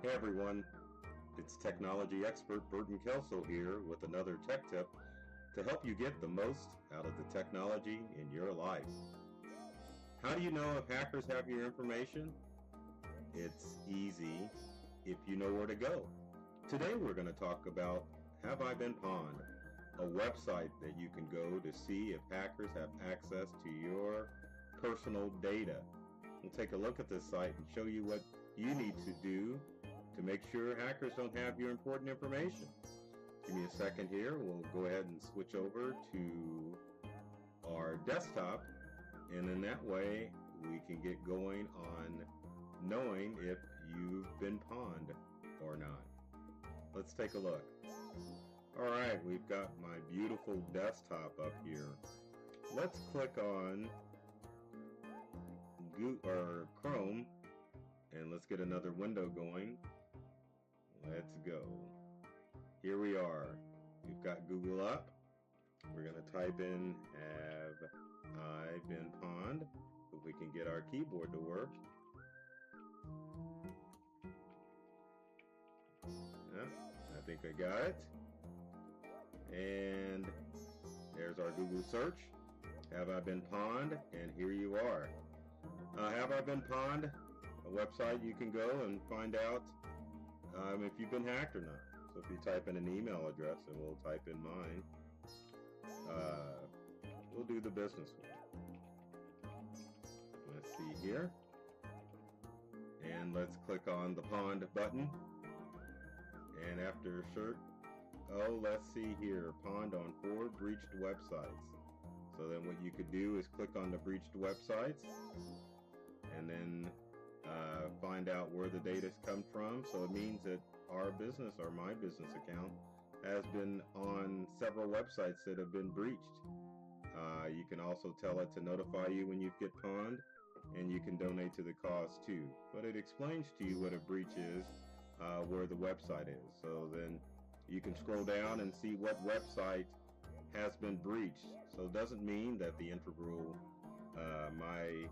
Hey everyone, it's technology expert Burton Kelso here with another tech tip to help you get the most out of the technology in your life. How do you know if hackers have your information? It's easy if you know where to go. Today we're going to talk about Have I Been Pawned, a website that you can go to see if hackers have access to your personal data. We'll take a look at this site and show you what you need to do to make sure hackers don't have your important information. Give me a second here. We'll go ahead and switch over to our desktop, and in that way we can get going on knowing if you've been pawned or not. Let's take a look. Alright, we've got my beautiful desktop up here. Let's click on Chrome and let's get another window going. Let's go. Here we are. We've got Google up. We're going to type in Have I Been Pawned? If we can get our keyboard to work. I think I got it. And there's our Google search. Have I Been Pawned? And here you are. Have I Been Pawned? A website you can go and find out if you've been hacked or not. So if you type in an email address, and we'll type in mine, we'll do the business one. Let's see here. And let's click on the pawned button. And after search, let's see here, pawned on 4 breached websites. So then what you could do is click on the breached websites and then find out where the data's come from. So it means that our business or my business account has been on several websites that have been breached. You can also tell it to notify you when you get pawned, and you can donate to the cause too. But it explains to you what a breach is, where the website is. So then you can scroll down and see what website has been breached. So it doesn't mean that the integral my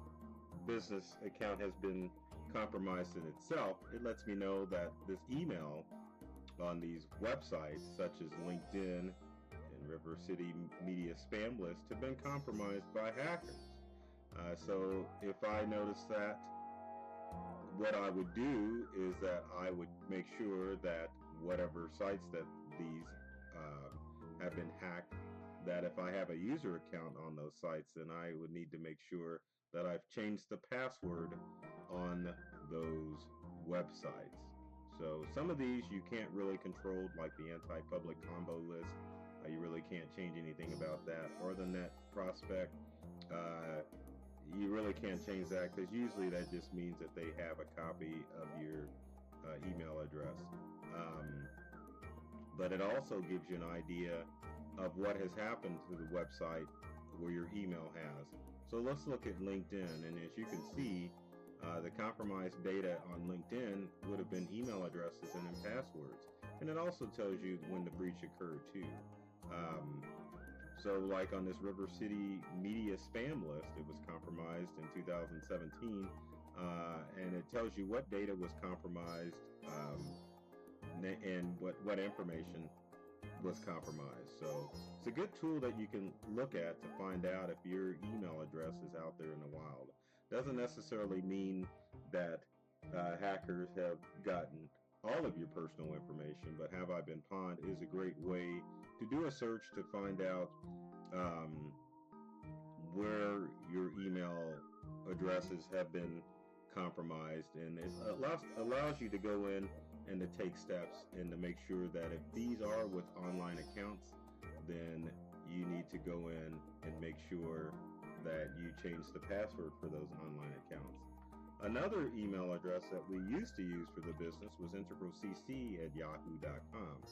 business account has been compromised in itself. It lets me know that this email on these websites such as LinkedIn and River City Media Spam List have been compromised by hackers. So if I notice that, what I would do is that I would make sure that whatever sites that these have been hacked, that if I have a user account on those sites, then I would need to make sure that I've changed the password on those websites. So some of these you can't really control, like the anti-public combo list. You really can't change anything about that, or the net prospect. You really can't change that, because usually that just means that they have a copy of your email address. But it also gives you an idea of what has happened to the website where your email has. So let's look at LinkedIn, and as you can see, the compromised data on LinkedIn would have been email addresses and then passwords. And it also tells you when the breach occurred too. So like on this River City Media Spam List, it was compromised in 2017, and it tells you what data was compromised and what information was compromised. So it's a good tool that you can look at to find out if your email address is out there in the wild. Doesn't necessarily mean that hackers have gotten all of your personal information, but Have I Been Pawned is a great way to do a search to find out where your email addresses have been compromised, and it allows you to go in and to take steps and to make sure that if these are with online accounts, then you need to go in and make sure that you change the password for those online accounts. Another email address that we used to use for the business was integralcc@yahoo.com.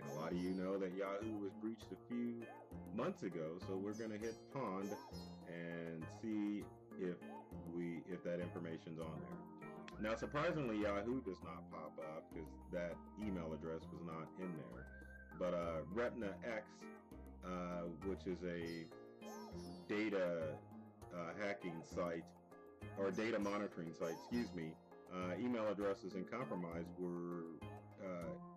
And a lot of you know that Yahoo was breached a few months ago, so we're going to hit pawned and see if that information's on there. Now, surprisingly, Yahoo does not pop up because that email address was not in there. But Retina X, which is a data hacking site, or data monitoring site, excuse me, email addresses and compromised were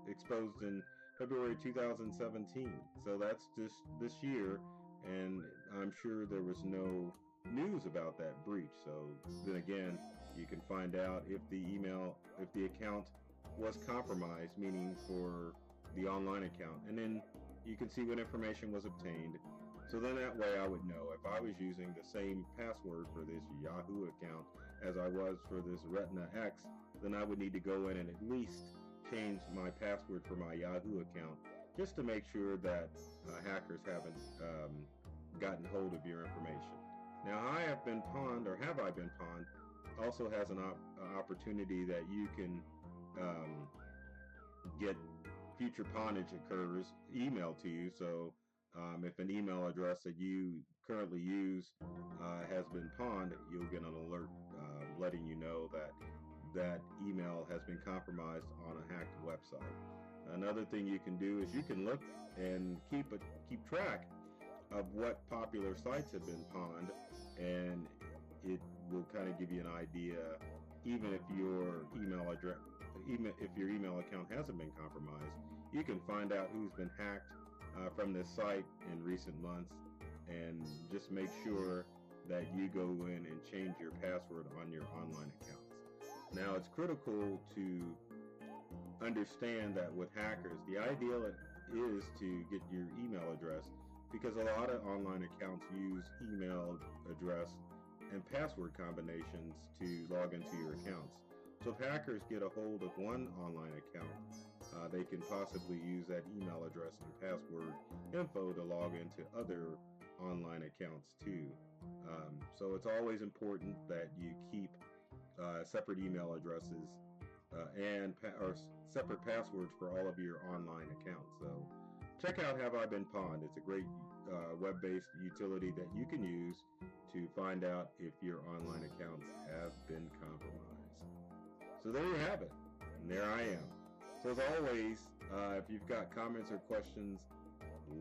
exposed in February 2017. So that's just this year, and I'm sure there was no news about that breach. So then again, you can find out if the account was compromised, meaning for the online account, and then you can see what information was obtained. So then that way I would know if I was using the same password for this Yahoo account as I was for this Retina X, then I would need to go in and at least change my password for my Yahoo account just to make sure that hackers haven't gotten hold of your information. Now, I have been pawned, or have I been pawned, also has an opportunity that you can get future pawnage occurs emailed to you. So if an email address that you currently use has been pawned, you'll get an alert letting you know that that email has been compromised on a hacked website. Another thing you can do is you can look and keep track of what popular sites have been pawned, and it will kind of give you an idea, even if your email account hasn't been compromised. You can find out who's been hacked from this site in recent months, and just make sure that you go in and change your password on your online accounts. Now, it's critical to understand that with hackers, the ideal is to get your email address, because a lot of online accounts use email address and password combinations to log into your accounts. So if hackers get a hold of one online account, they can possibly use that email address and password info to log into other online accounts too. So it's always important that you keep separate email addresses or separate passwords for all of your online accounts. So check out Have I Been Pawned. It's a great web-based utility that you can use to find out if your online accounts have been compromised. So there you have it, and there I am. So as always, if you've got comments or questions,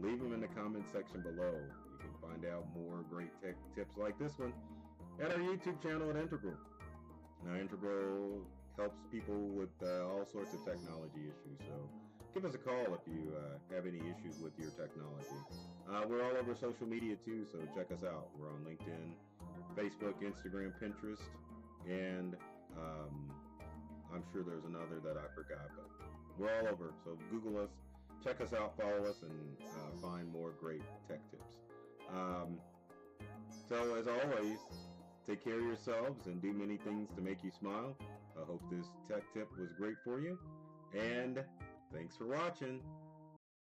leave them in the comment section below. You can find out more great tech tips like this one at our YouTube channel at Integral. Now, Integral helps people with all sorts of technology issues, so give us a call if you have any issues with your technology. We're all over social media too, so check us out. We're on LinkedIn, Facebook, Instagram, Pinterest, and I'm sure there's another that I forgot, but we're all over. So Google us, check us out, follow us, and find more great tech tips. So as always, take care of yourselves and do many things to make you smile. I hope this tech tip was great for you, and thanks for watching.